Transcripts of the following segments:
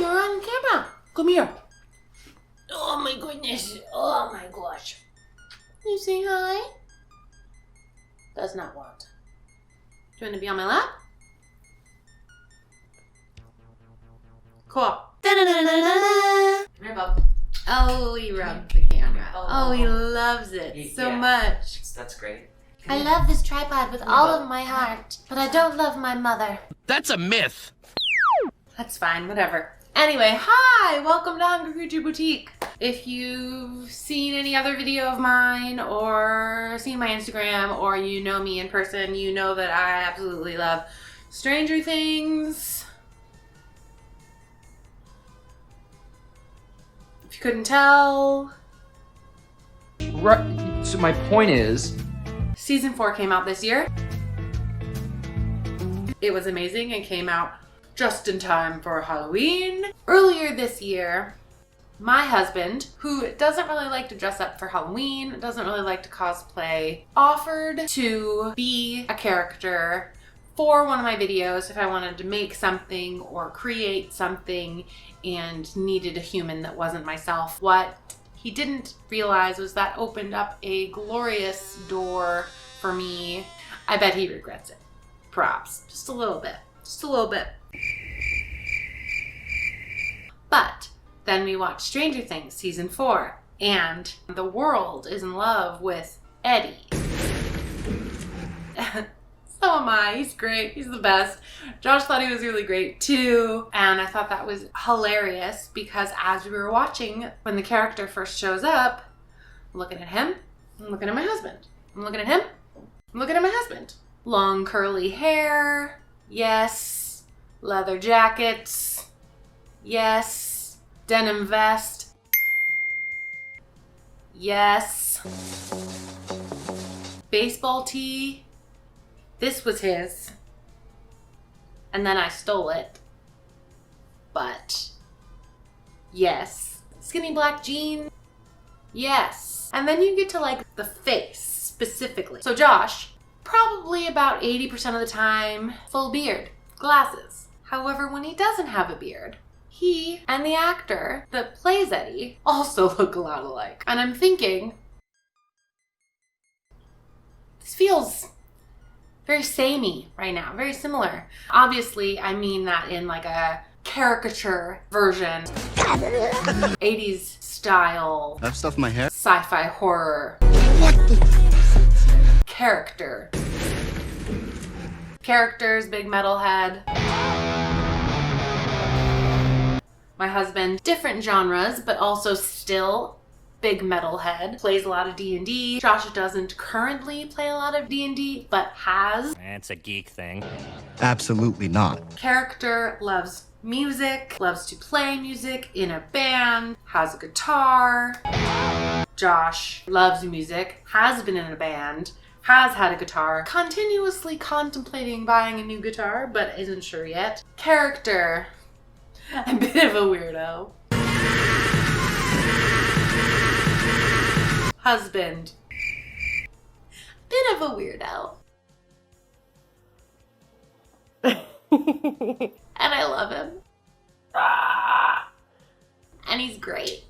you're on camera. Come here. Oh my goodness. Oh my gosh. You say hi? Does not want. Do you want to be on my lap? Cool. Here, Bob. Oh, he rubbed the camera. Oh, he loves it so much. That's great. I love this tripod with all of my heart, but I don't love my mother. That's a myth. That's fine, whatever. Anyway, hi! Welcome to Hungry Creature Boutique. If you've seen any other video of mine or seen my Instagram or you know me in person, you know that I absolutely love Stranger Things. If you couldn't tell. Right. So my point is, Season 4 came out this year. It was amazing and came out just in time for Halloween. Earlier this year, my husband, who doesn't really like to dress up for Halloween, doesn't really like to cosplay, offered to be a character for one of my videos if I wanted to make something or create something and needed a human that wasn't myself. What he didn't realize was that opened up a glorious door for me. I bet he regrets it. Props. Just a little bit. Just a little bit. But then we watched Stranger Things Season 4, and the world is in love with Eddie. So am I. He's great. He's the best. Josh thought he was really great too. And I thought that was hilarious because as we were watching, when the character first shows up, I'm looking at him, I'm looking at my husband. I'm looking at him, I'm looking at my husband. Long curly hair, yes. Leather jackets, yes. Denim vest, yes. Baseball tee. This was his, and then I stole it, but yes. Skinny black jeans, yes. And then you get to like the face specifically. So Josh, probably about 80% of the time, full beard, glasses. However, when he doesn't have a beard, he and the actor that plays Eddie also look a lot alike. And I'm thinking, this feels very samey right now, very similar. Obviously, I mean that in like a caricature version. 80s style. I have stuff in my hair. Sci-fi horror. What the? Character. Characters, big metal head. My husband, different genres, but also still big metalhead, plays a lot of D&D. Josh doesn't currently play a lot of D&D, but has. It's a geek thing. Absolutely not. Character loves music, loves to play music in a band, has a guitar. Josh loves music, has been in a band, has had a guitar, continuously contemplating buying a new guitar, but isn't sure yet. Character, a bit of a weirdo. Husband, bit of a weirdo. And I love him. And he's great.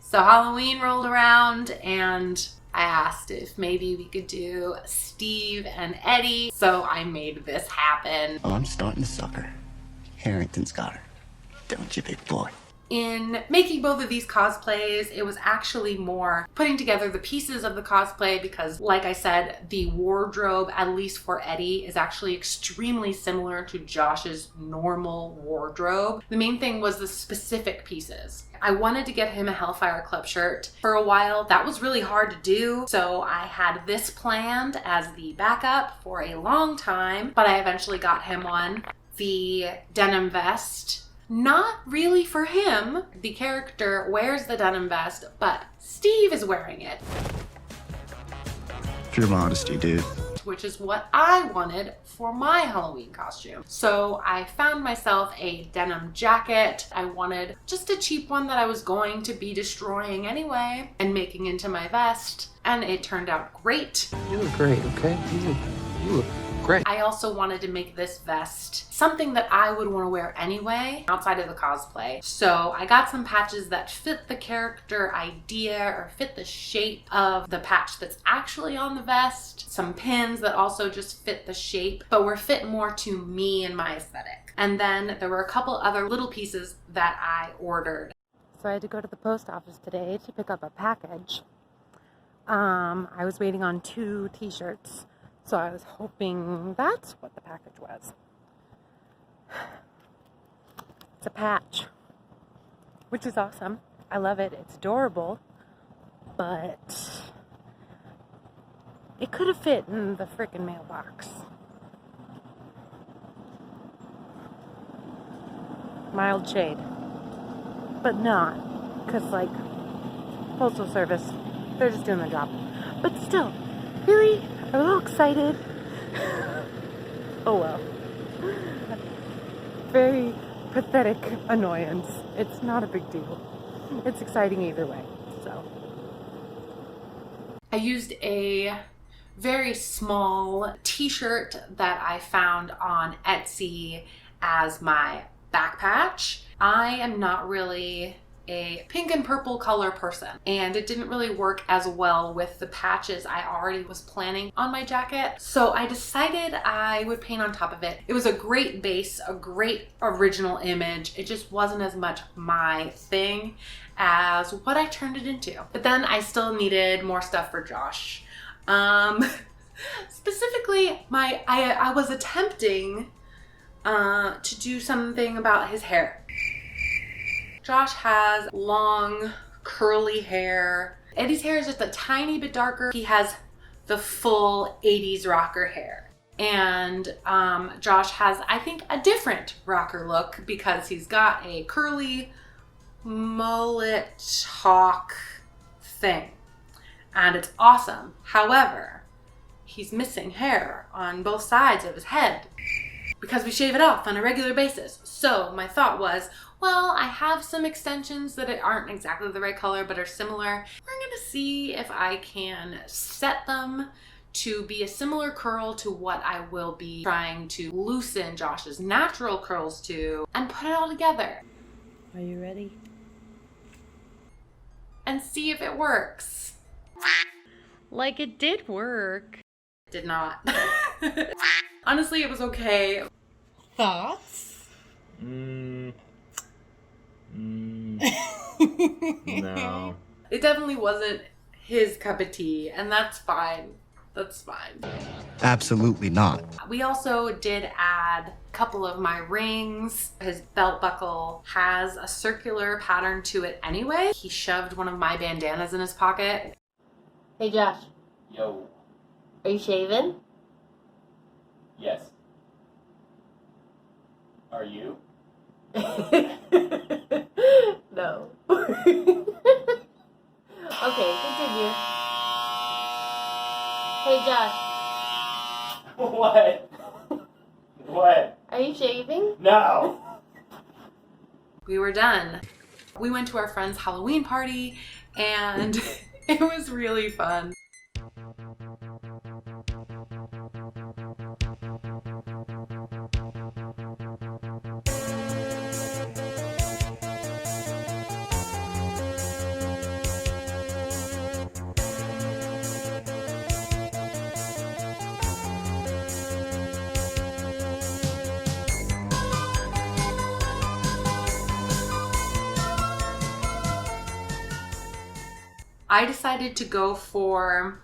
So Halloween rolled around and I asked if maybe we could do Steve and Eddie. So I made this happen. Oh, I'm starting to suck her. Harrington's got her. Don't you, big boy? In making both of these cosplays, it was actually more putting together the pieces of the cosplay because, like I said, the wardrobe, at least for Eddie, is actually extremely similar to Josh's normal wardrobe. The main thing was the specific pieces. I wanted to get him a Hellfire Club shirt. For a while, that was really hard to do, so I had this planned as the backup for a long time, but I eventually got him one. The denim vest. Not really for him. The character wears the denim vest, but Steve is wearing it. Pure modesty, dude. Which is what I wanted for my Halloween costume. So I found myself a denim jacket. I wanted just a cheap one that I was going to be destroying anyway and making into my vest. And it turned out great. you look great, okay? You look Great. I also wanted to make this vest something that I would want to wear anyway, outside of the cosplay. So I got some patches that fit the character idea or fit the shape of the patch that's actually on the vest. Some pins that also just fit the shape, but were fit more to me and my aesthetic. And then there were a couple other little pieces that I ordered. So I had to go to the post office today to pick up a package. I was waiting on 2 t-shirts, so I was hoping that's what the package was. It's a patch, which is awesome. I love it. It's adorable, but it could have fit in the frickin' mailbox. Mild shade. But not, because like postal service, they're just doing their job. But still, really, I'm a little excited. Oh well. Very pathetic annoyance. It's not a big deal. It's exciting either way, so. I used a very small t-shirt that I found on Etsy as my back patch. I am not really a pink and purple color person, and it didn't really work as well with the patches I already was planning on my jacket. So I decided I would paint on top of it. It was a great base, a great original image. It just wasn't as much my thing as what I turned it into. But then I still needed more stuff for Josh. Specifically, I was attempting to do something about his hair. Josh has long, curly hair. Eddie's hair is just a tiny bit darker. He has the full 80s rocker hair. And Josh has, I think, a different rocker look because he's got a curly mullet hawk thing. And it's awesome. However, he's missing hair on both sides of his head because we shave it off on a regular basis. So my thought was, well, I have some extensions that aren't exactly the right color but are similar. We're gonna see if I can set them to be a similar curl to what I will be trying to loosen Josh's natural curls to and put it all together. Are you ready? And see if it works. Like it did work. It did not. Honestly, it was okay. Thoughts? No. It definitely wasn't his cup of tea, and that's fine. That's fine. Absolutely not. We also did add a couple of my rings. His belt buckle has a circular pattern to it anyway. He shoved one of my bandanas in his pocket. Hey Josh, Yo, are you shaving? yes. Are you? No. Okay, continue. Hey Josh, What? What? are you shaving? No! We were done. We went to our friend's Halloween party and it was really fun. I decided to go for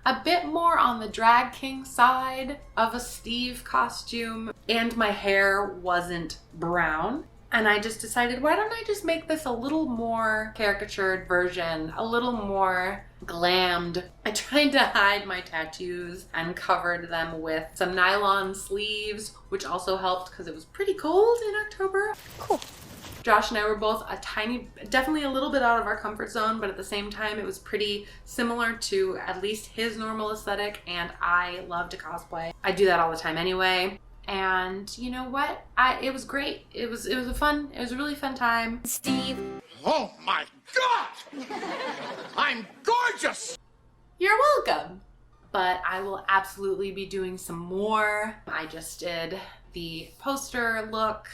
a bit more on the drag king side of a Steve costume, and my hair wasn't brown. And I just decided, why don't I just make this a little more caricatured version, a little more glammed. I tried to hide my tattoos and covered them with some nylon sleeves, which also helped because it was pretty cold in October. Cool. Josh and I were both definitely a little bit out of our comfort zone, but at the same time, it was pretty similar to at least his normal aesthetic, and I love to cosplay. I do that all the time anyway. And you know what? It was great. It was a really fun time. Steve. Oh my God! I'm gorgeous! You're welcome. but I will absolutely be doing some more. I just did the poster look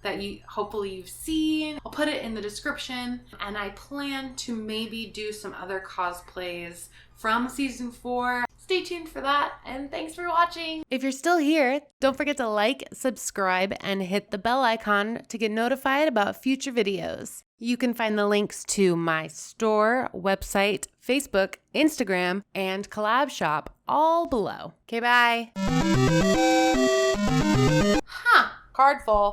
that hopefully you've seen. I'll put it in the description, and I plan to maybe do some other cosplays from season 4. Stay tuned for that, and thanks for watching. If you're still here, don't forget to like, subscribe, and hit the bell icon to get notified about future videos. You can find the links to my store, website, Facebook, Instagram, and collab shop all below. Okay, bye. Huh, card full.